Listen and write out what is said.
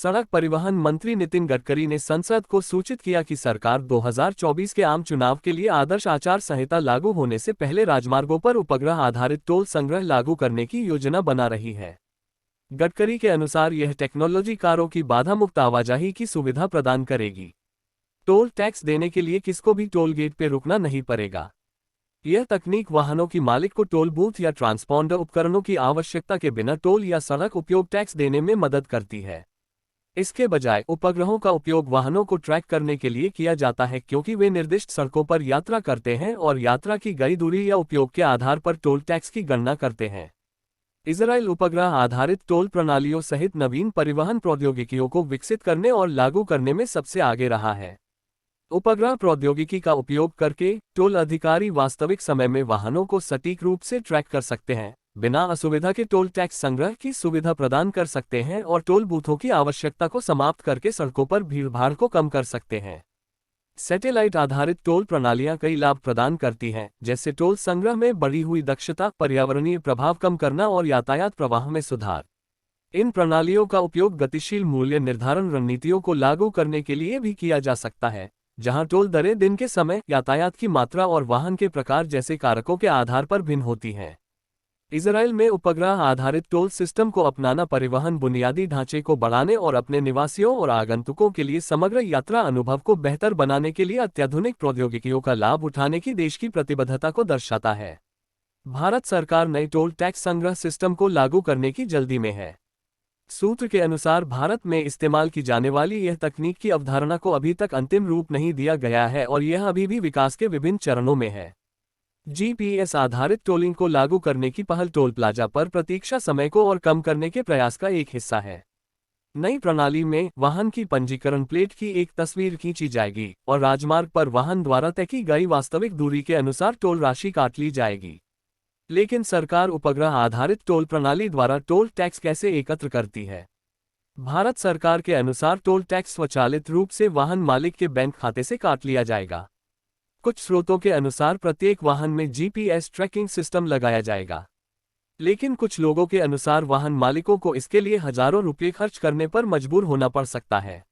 सड़क परिवहन मंत्री नितिन गडकरी ने संसद को सूचित किया कि सरकार 2024 के आम चुनाव के लिए आदर्श आचार संहिता लागू होने से पहले राजमार्गों पर उपग्रह आधारित टोल संग्रह लागू करने की योजना बना रही है। गडकरी के अनुसार यह टेक्नोलॉजी कारों की बाधा मुक्त आवाजाही की सुविधा प्रदान करेगी। टोल टैक्स देने के लिए किसको भी टोल गेट पर रुकना नहीं पड़ेगा। यह तकनीक वाहनों की मालिक को टोल बूथ या ट्रांसपॉन्डर उपकरणों की आवश्यकता के बिना टोल या सड़क उपयोग टैक्स देने में मदद करती है। इसके बजाय उपग्रहों का उपयोग वाहनों को ट्रैक करने के लिए किया जाता है, क्योंकि वे निर्दिष्ट सड़कों पर यात्रा करते हैं और यात्रा की गई दूरी या उपयोग के आधार पर टोल टैक्स की गणना करते हैं। इजराइल उपग्रह आधारित टोल प्रणालियों सहित नवीन परिवहन प्रौद्योगिकियों को विकसित करने और लागू करने में सबसे आगे रहा है। उपग्रह प्रौद्योगिकी का उपयोग करके टोल अधिकारी वास्तविक समय में वाहनों को सटीक रूप से ट्रैक कर सकते हैं, बिना असुविधा के टोल टैक्स संग्रह की सुविधा प्रदान कर सकते हैं और टोल बूथों की आवश्यकता को समाप्त करके सड़कों पर भीड़भाड़ को कम कर सकते हैं। सैटेलाइट आधारित टोल प्रणालियां कई लाभ प्रदान करती हैं, जैसे टोल संग्रह में बढ़ी हुई दक्षता, पर्यावरणीय प्रभाव कम करना और यातायात प्रवाह में सुधार। इन प्रणालियों का उपयोग गतिशील मूल्य निर्धारण रणनीतियों को लागू करने के लिए भी किया जा सकता है, जहां टोल दरें दिन के समय, यातायात की मात्रा और वाहन के प्रकार जैसे कारकों के आधार पर भिन्न होती हैं। इजराइल में उपग्रह आधारित टोल सिस्टम को अपनाना परिवहन बुनियादी ढांचे को बढ़ाने और अपने निवासियों और आगंतुकों के लिए समग्र यात्रा अनुभव को बेहतर बनाने के लिए अत्याधुनिक प्रौद्योगिकियों का लाभ उठाने की देश की प्रतिबद्धता को दर्शाता है। भारत सरकार नए टोल टैक्स संग्रह सिस्टम को लागू करने की जल्दी में है। सूत्र के अनुसार भारत में इस्तेमाल की जाने वाली यह तकनीक की अवधारणा को अभी तक अंतिम रूप नहीं दिया गया है और यह अभी भी विकास के विभिन्न चरणों में है। जीपीएस आधारित टोलिंग को लागू करने की पहल टोल प्लाजा पर प्रतीक्षा समय को और कम करने के प्रयास का एक हिस्सा है। नई प्रणाली में वाहन की पंजीकरण प्लेट की एक तस्वीर खींची जाएगी और राजमार्ग पर वाहन द्वारा तय की गई वास्तविक दूरी के अनुसार टोल राशि काट ली जाएगी। लेकिन सरकार उपग्रह आधारित टोल प्रणाली द्वारा टोल टैक्स कैसे एकत्र करती है? भारत सरकार के अनुसार टोल टैक्स स्वचालित रूप से वाहन मालिक के बैंक खाते से काट लिया जाएगा। कुछ स्रोतों के अनुसार प्रत्येक वाहन में जीपीएस ट्रैकिंग सिस्टम लगाया जाएगा, लेकिन कुछ लोगों के अनुसार वाहन मालिकों को इसके लिए हजारों रुपये खर्च करने पर मजबूर होना पड़ सकता है।